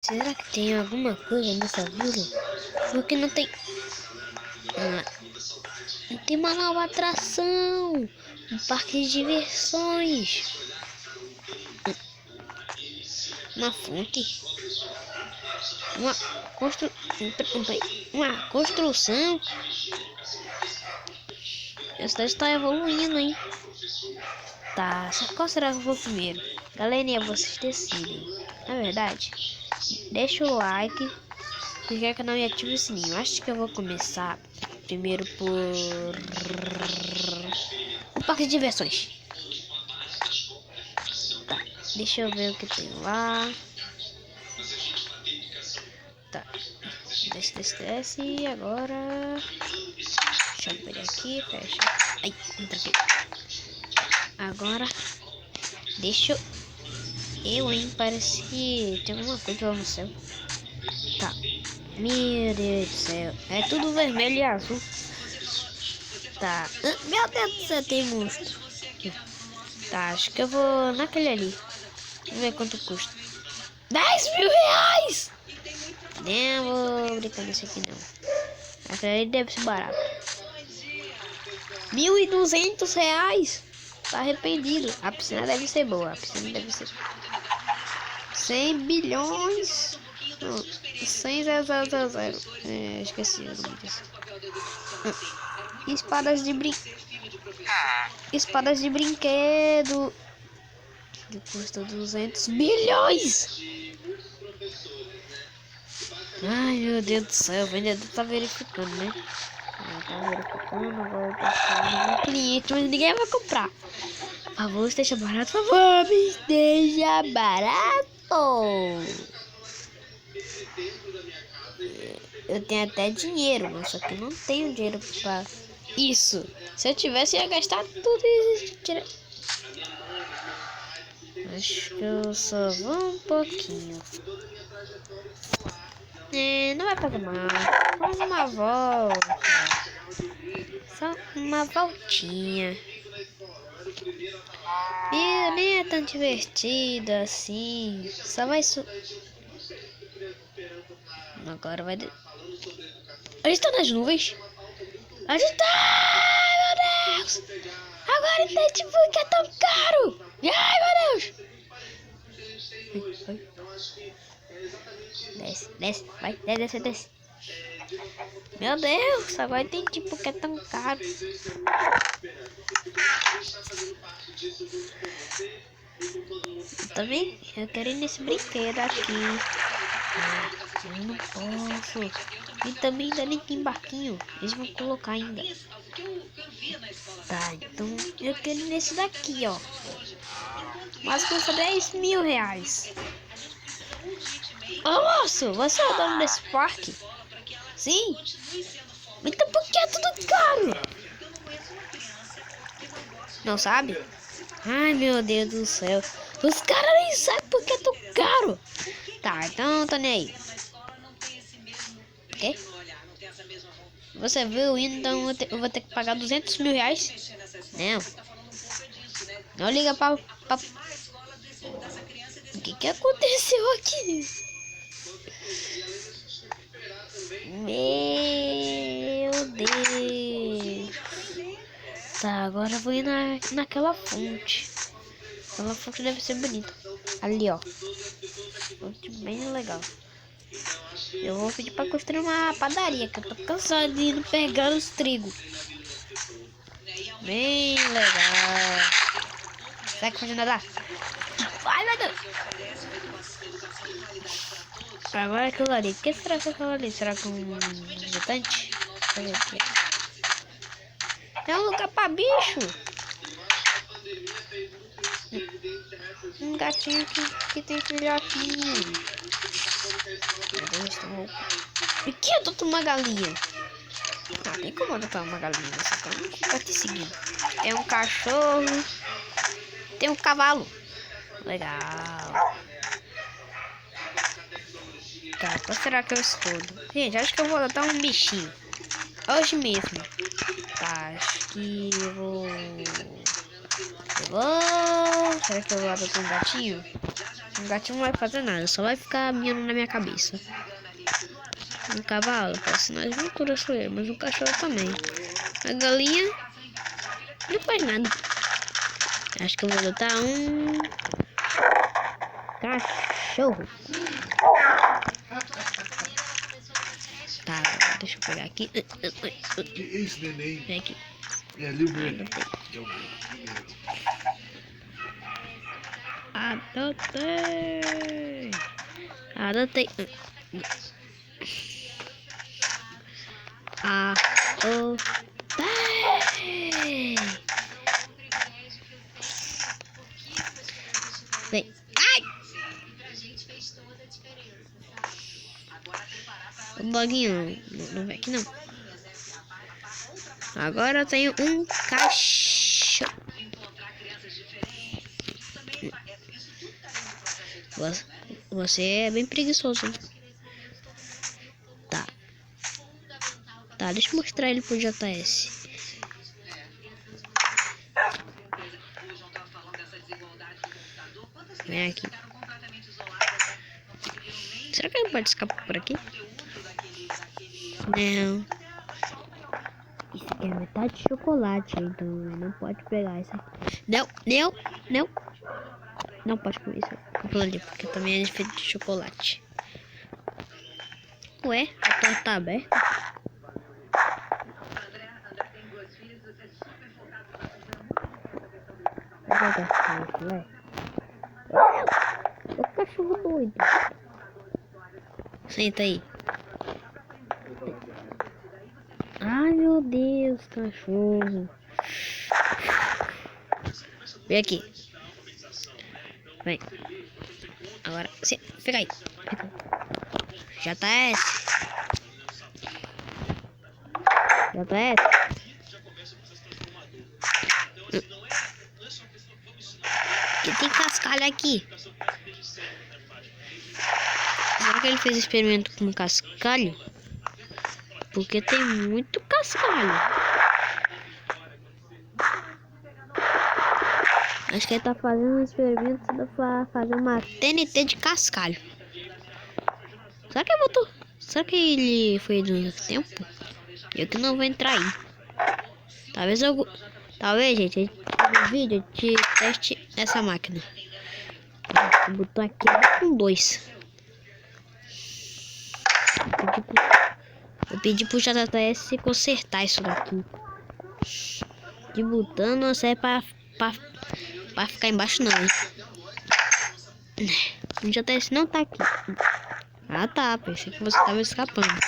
Será que tem alguma coisa nessa vila? Porque não tem... Tem uma nova atração. Um parque de diversões. Uma fonte. Uma construção. A cidade está evoluindo, hein? Tá, qual será que eu vou primeiro? Galerinha, vocês decidem. Na verdade, deixa o like, se quer que não me ative o sininho. Acho que eu vou começar primeiro por o parque de diversões. Tá, deixa eu ver o que tem lá. Tá, desce e agora deixa eu ver aqui, fecha. Ai, entra aqui. Agora deixa hein, parece que tem alguma coisa lá no céu. Tá, meu Deus do céu, é tudo vermelho e azul. Tá, meu Deus do céu, tem monstro. Tá, acho que eu vou naquele ali. Vamos ver quanto custa. 10.000 reais! Não vou brincar nesse aqui não. Aquele ali deve ser barato. 1.200 reais! Tá arrependido. A piscina deve ser boa. A piscina deve ser 100 bilhões. Não, 100 000. Esqueci o nome disso. Espadas de brinquedo. Que custa 200 bilhões. Ai, meu Deus do céu. O vendedor tá verificando, né? Tá verificando. Agora tá falando um cliente, mas ninguém vai comprar. Por favor, esteja barato. Por favor, esteja barato. Eu tenho até dinheiro, mas só que não tenho dinheiro pra isso. Se eu tivesse, eu ia gastar tudo e acho que eu só vou um pouquinho. Não vai fazer mal. Vamos uma volta. Só uma voltinha. E nem é tão divertido assim. Só vai agora vai... A gente tá nas nuvens. A gente tá... Ai, meu Deus. Agora entendi por que é tão caro. Ai, meu Deus. Desce. Vai, desce. Meu Deus, agora entendi por que é tão caro. Também eu quero ir nesse brinquedo aqui. Eu não posso. E também ainda nem tem barquinho. Eles vão colocar ainda. Tá, então eu quero ir nesse daqui, ó. Mas custa 10.000 reais. Ô moço, você é o dono desse parque? Sim. Então por que é tudo caro? Não sabe? Ai, meu Deus do céu. Os caras nem sabem por que é tão caro. Tá, então tô nem aí. O quê? Você viu, então eu vou ter que pagar 200.000 reais? Não liga pra... O que aconteceu aqui? Meu Deus. Tá, agora eu vou ir naquela fonte. Aquela fonte deve ser bonita. Ali, ó. Fonte bem legal. Eu vou pedir pra construir uma padaria, que eu tô cansado de ir pegar os trigos. Bem legal. Será que pode nadar? Vai, meu Deus. Agora aquilo ali. O que será que é aquilo ali? Será que um visitante? Olha aqui. É um lugar pra bicho. Um gatinho que tem filhotinho. Meu Deus, e que adotar uma galinha? Ah, tem como adotar uma galinha. Você tá te seguindo. Tem um cachorro. Tem um cavalo. Legal. Tá, qual será que eu escolho? Gente, acho que eu vou adotar um bichinho. Hoje mesmo. Tá, acho que eu vou... Será que eu vou adotar um gatinho? O gatinho não vai fazer nada, só vai ficar miando na minha cabeça. Um cavalo faz sinais de altura sobre, mas o cachorro também. A galinha não faz nada. Acho que eu vou adotar um cachorro. Tá, deixa eu pegar aqui. Que isso, neném? Vem aqui. É ali o meu. Adotei. Adotei. Adotei. Vem. Ai! O doguinho não vem aqui não. Agora eu tenho um cachorro. Você é bem preguiçoso, hein? Tá. Tá, deixa eu mostrar ele pro JS. Vem aqui. Será que ele pode escapar por aqui? Não. Isso aqui é metade de chocolate, então não pode pegar isso aqui. Não. Não pode comer isso aqui, porque também é feito de chocolate. Ué, a porta tá aberta? O cachorro doido. Senta aí. Ai, meu Deus, cachorro. Vem aqui. Vem. Agora, fica aí. JS. Que tem cascalho aqui. Será que ele fez experimento com cascalho? Porque tem muito cascalho. Acho que ele tá fazendo um experimento pra fazer uma TNT de cascalho. Será que ele botou? Será que ele foi do tempo? Eu que não vou entrar aí. Talvez, gente, no vídeo de teste essa máquina. O botão aqui é com 2. Eu pedi pro JS consertar isso daqui. De botão não serve pra ficar embaixo não, hein? O JS não tá aqui. Ah tá, pensei que você tava escapando.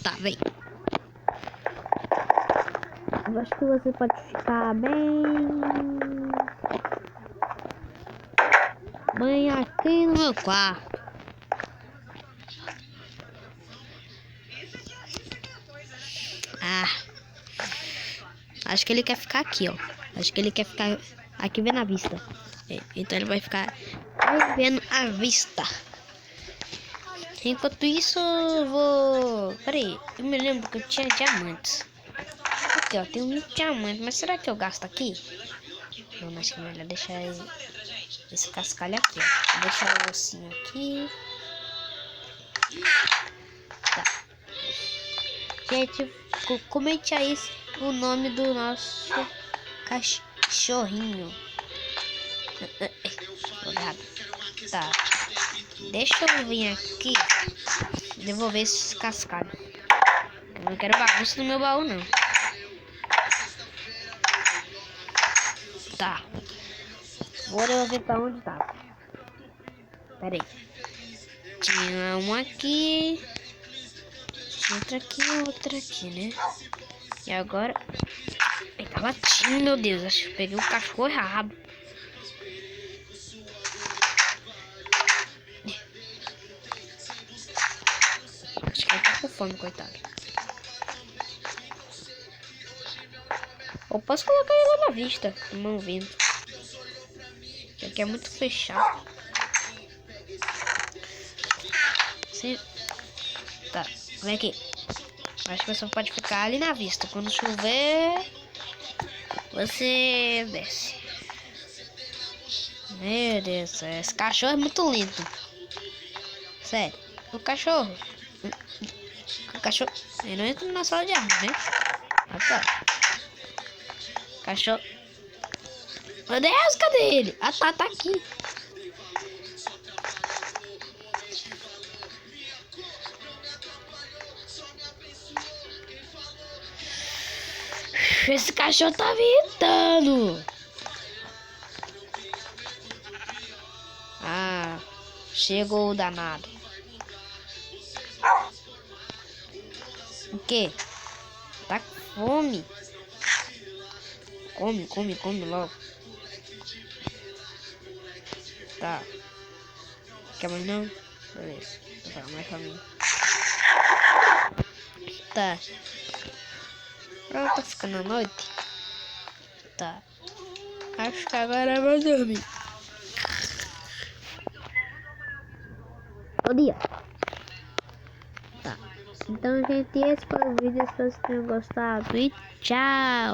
Tá, vem. Eu acho que você pode ficar bem aqui no meu quarto. Acho que ele quer ficar aqui, ó. Acho que ele quer ficar aqui vendo a vista. Então ele vai ficar vendo a vista. Enquanto isso, eu vou... Peraí, eu me lembro que eu tinha diamantes. Aqui, ó, tem um diamante. Mas será que eu gasto aqui? Não, acho que é melhor deixar esse cascalho aqui, ó. Vou deixar o ossinho aqui. Tá. Gente, comente aí o nome do nosso cachorrinho. Tá. Deixa eu vir aqui devolver esses cascalhos. Eu não quero bagunça no meu baú, não. Tá. Vou devolver pra onde tá. Pera aí. Tinha um aqui. Outra aqui, né? E agora... Ele tá latindo, meu Deus. Acho que eu peguei o cachorro errado. Acho que ele tá com fome, coitado. Eu posso colocar ele lá na vista, não vendo. Isso aqui é muito fechado. Tá, vem aqui. Acho que você pode ficar ali na vista. Quando chover, você desce. Meu Deus do céu, esse cachorro é muito lento. Sério, o cachorro. O cachorro. Ele não entra na sala de armas, né? Ah, tá. Cachorro. Meu Deus, cadê ele? Ah, tá aqui. Esse cachorro tá me irritando. Ah, chegou o danado. O quê? Tá com fome? Come logo. Tá. Quer mais não? Beleza. Vou falar mais pra mim. Tá. Pronto, tá ficando a noite. Tá. Acho que agora eu vou dormir. Bom dia. Tá. Então, gente, esse foi o vídeo. Espero que vocês tenham gostado. E tchau.